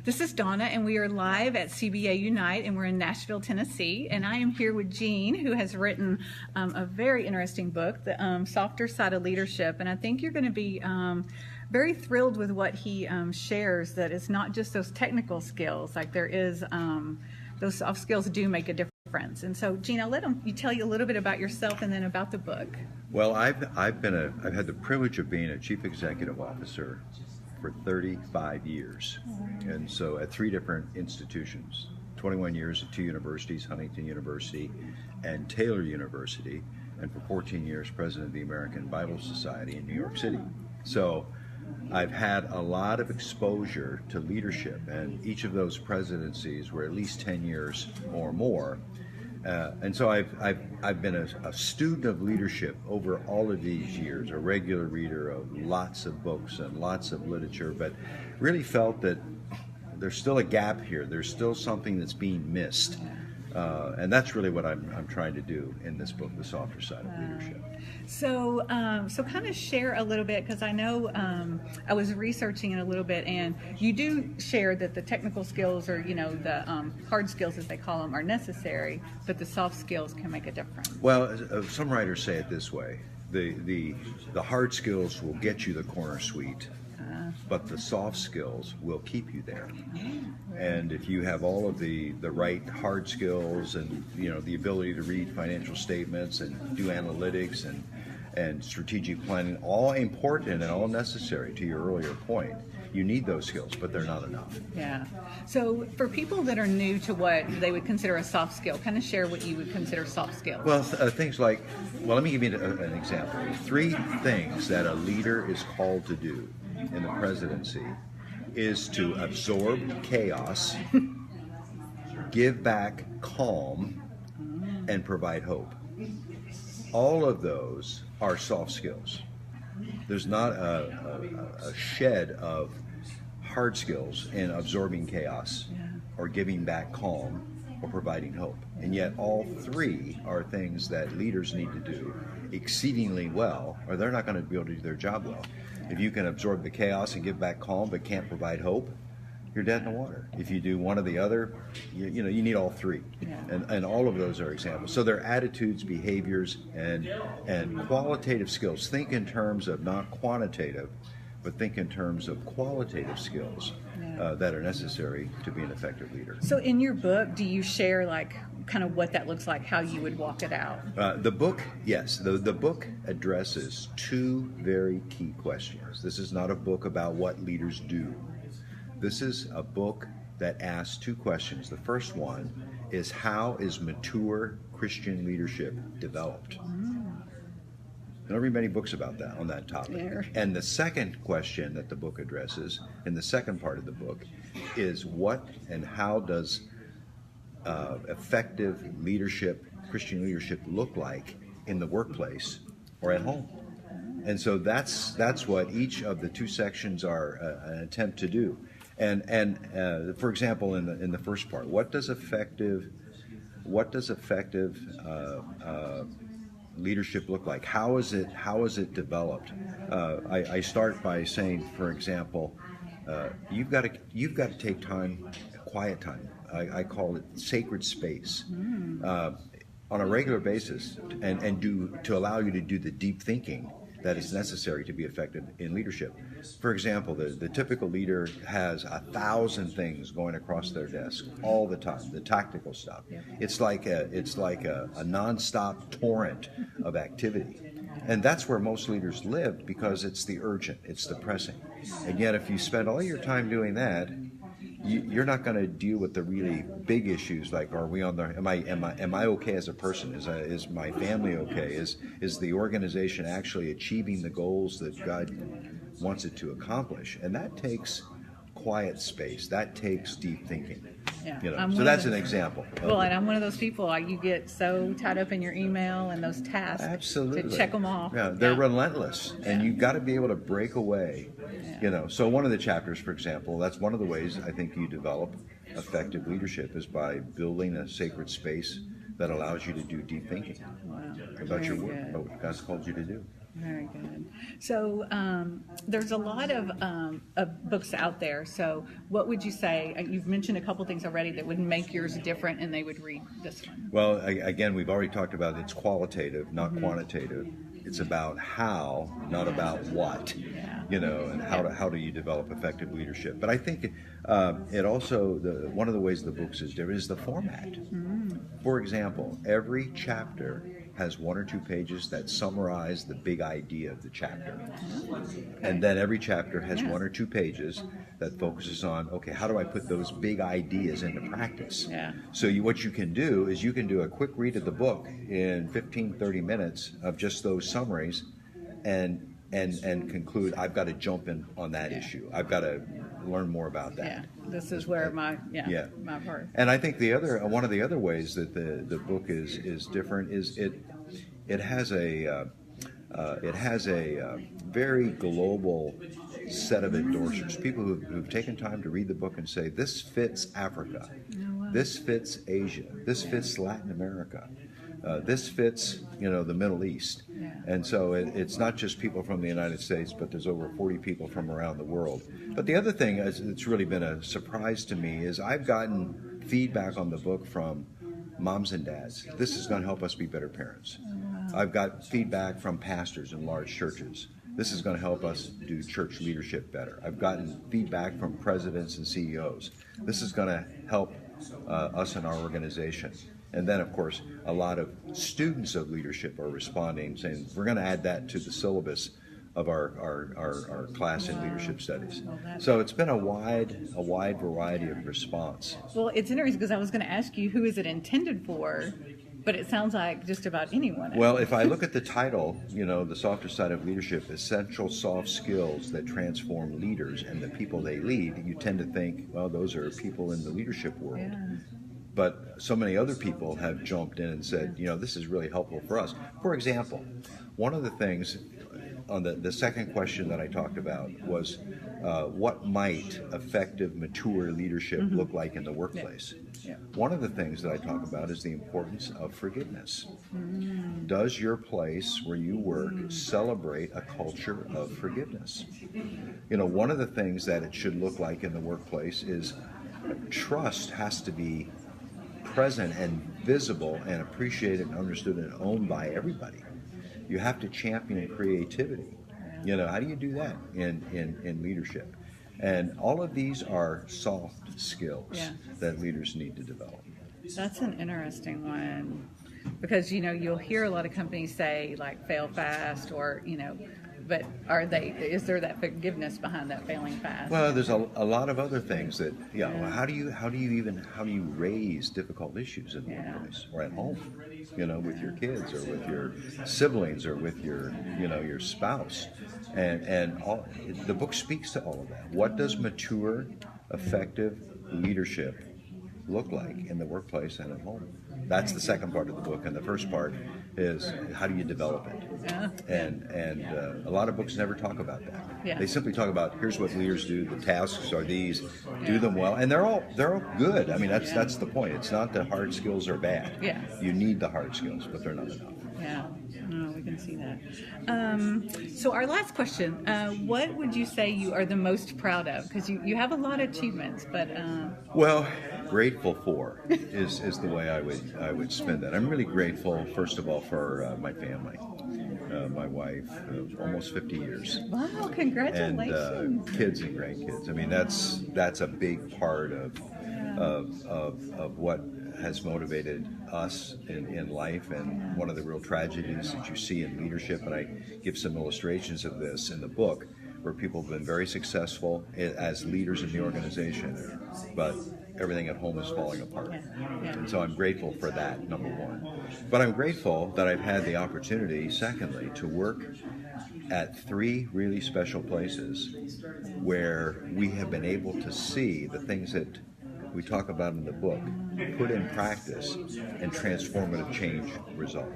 This is Donna, and we are live at CBA Unite, and we're in Nashville, Tennessee. And I am here with Gene, who has written a very interesting book, The Softer Side of Leadership. And I think you're going to be very thrilled with what he shares, that it's not just those technical skills, like there is, those soft skills do make a difference. And so, Gene, I'll let you tell you a little bit about yourself and then about the book. Well, I've had the privilege of being a chief executive officer for 35 years, and so at 3 different institutions, 21 years at 2 universities, Huntington University and Taylor University, and for 14 years president of the American Bible Society in New York City. So I've had a lot of exposure to leadership, and each of those presidencies were at least 10 years or more. And so I've been a student of leadership over all of these years, a regular reader of lots of books and lots of literature, but really felt that there's still a gap here. There's still something that's being missed. And that's really what I'm trying to do in this book, The Softer Side of Leadership. So kind of share a little bit, because I know I was researching it a little bit, and you do share that the technical skills, or the hard skills as they call them, are necessary, but the soft skills can make a difference. Well, some writers say it this way: the hard skills will get you the corner suite, but the soft skills will keep you there. And if you have all of the right hard skills and the ability to read financial statements and do analytics and strategic planning, all important and all necessary to your earlier point, you need those skills, but they're not enough. Yeah. So for people that are new to what they would consider a soft skill, kind of share what you would consider soft skills. Well, things like, let me give you an example. 3 things that a leader is called to do in the presidency is to absorb chaos, give back calm, and provide hope. All of those are soft skills. There's not a shed of hard skills in absorbing chaos or giving back calm or providing hope. And yet all 3 are things that leaders need to do exceedingly well, or they're not going to be able to do their job well. If you can absorb the chaos and give back calm but can't provide hope, you're dead in the water. If you do one or the other, you need all 3. And all of those are examples. So they're attitudes, behaviors, and qualitative skills. Think in terms of not quantitative, but think in terms of qualitative skills that are necessary to be an effective leader. So in your book, do you share kind of what that looks like, how you would walk it out? The book, yes. The book addresses 2 very key questions. This is not a book about what leaders do. This is a book that asks 2 questions. The first one is, how is mature Christian leadership developed? I don't read many books about that, on that topic. Yeah. And the second question that the book addresses, in the second part of the book, is what and how does effective leadership, Christian leadership, look like in the workplace or at home? And so that's what each of the 2 sections are an attempt to do. And for example, in the first part, what does effective leadership look like? How is it developed? I start by saying, for example, you've got to take time, quiet time. I call it sacred space, on a regular basis, and to allow you to do the deep thinking that is necessary to be effective in leadership. For example, the typical leader has 1,000 things going across their desk all the time, the tactical stuff. It's like a nonstop torrent of activity. And that's where most leaders live, because it's the urgent, it's the pressing. And yet if you spend all your time doing that, you're not going to deal with the really big issues, like, are we on the, am I okay as a person? Is my family okay? Is the organization actually achieving the goals that God wants it to accomplish? And that takes quiet space. That takes deep thinking. Yeah. So that's an example. Well, and I'm one of those people, you get so tied up in your email and those tasks. Absolutely. To check them off. Yeah, they're relentless, and you've got to be able to break away. So one of the chapters, for example, that's one of the ways I think you develop effective leadership, is by building a sacred space that allows you to do deep thinking about your work, about what God's called you to do. Very good. So there's a lot of books out there. So what would you say? You've mentioned a couple things already that would make yours different, and they would read this one. Well, again, we've already talked about it's qualitative, not quantitative. It's about how, not about what. And how do you develop effective leadership? But I think it also one of the ways the books is different is the format. For example, every chapter has 1 or 2 pages that summarize the big idea of the chapter. And then every chapter has 1 or 2 pages that focuses on, okay, how do I put those big ideas into practice? So what you can do is you can do a quick read of the book in 15, 30 minutes of just those summaries and conclude, I've got to jump in on that issue. I've got to learn more about that. This is where my part. And I think one of the other ways that the book is different is it has a very global set of endorsers, people who've taken time to read the book and say, this fits Africa, this fits Asia, this fits Latin America. This fits, the Middle East. And so it's not just people from the United States, but there's over 40 people from around the world. But the other thing that's really been a surprise to me is I've gotten feedback on the book from moms and dads. This is going to help us be better parents. I've got feedback from pastors in large churches. This is going to help us do church leadership better. I've gotten feedback from presidents and CEOs. This is going to help us in our organization. And then, of course, a lot of students of leadership are responding, saying, we're going to add that to the syllabus of our class in leadership studies. So it's been a wide variety of response. Well, it's interesting because I was going to ask you, who is it intended for? But it sounds like just about anyone. Well, if I look at the title, the softer side of leadership, essential soft skills that transform leaders and the people they lead, you tend to think, well, those are people in the leadership world. But so many other people have jumped in and said, this is really helpful for us. For example, one of the things on the second question that I talked about was what might effective, mature leadership look like in the workplace? One of the things that I talk about is the importance of forgiveness. Does your place where you work celebrate a culture of forgiveness? One of the things that it should look like in the workplace is trust has to be present and visible and appreciated and understood and owned by everybody. You have to champion creativity. How do you do that in leadership? And all of these are soft skills that leaders need to develop. That's an interesting one because, you'll hear a lot of companies say like fail fast or, but is there that forgiveness behind that failing fast? Well, there's a lot of other things that, how do you raise difficult issues in the workplace or at home, with your kids or with your siblings or with your spouse, and all, the book speaks to all of that. What does mature, effective leadership look like in the workplace and at home? That's the second part of the book, and the first part is how do you develop it? And a lot of books never talk about that. They simply talk about here's what leaders do. The tasks are these. Do them well, and they're all good. I mean, that's the point. It's not that hard skills are bad. You need the hard skills, but they're not enough. No, we can see that. So our last question, what would you say you are the most proud of? Because you have a lot of achievements, but... Well, grateful for is the way I would spend that. I'm really grateful, first of all, for my family. My wife, almost 50 years. Wow, congratulations. And kids and grandkids. I mean, that's a big part of what has motivated us in life, and one of the real tragedies that you see in leadership, and I give some illustrations of this in the book, where people have been very successful as leaders in the organization, but everything at home is falling apart. And so I'm grateful for that, number one. But I'm grateful that I've had the opportunity, secondly, to work at 3 really special places where we have been able to see the things that we talk about in the book, put in practice, and transformative change result.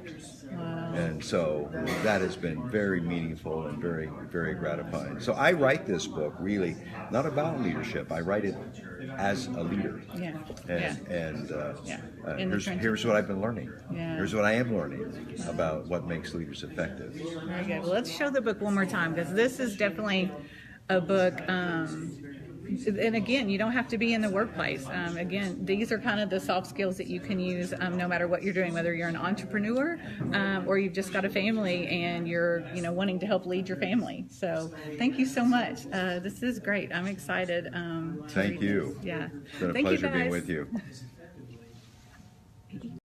And so that has been very meaningful and very, very gratifying. So I write this book really not about leadership. I write it as a leader. Yeah. Here's what I've been learning. Yeah. Here's what I am learning about what makes leaders effective. Very good. Well, let's show the book one more time, because this is definitely a book. And again, you don't have to be in the workplace. Again, these are kind of the soft skills that you can use no matter what you're doing, whether you're an entrepreneur or you've just got a family and you're wanting to help lead your family. So thank you so much. This is great. I'm excited. Thank you. Yeah. It's been a Thank you, pleasure being guys. with you.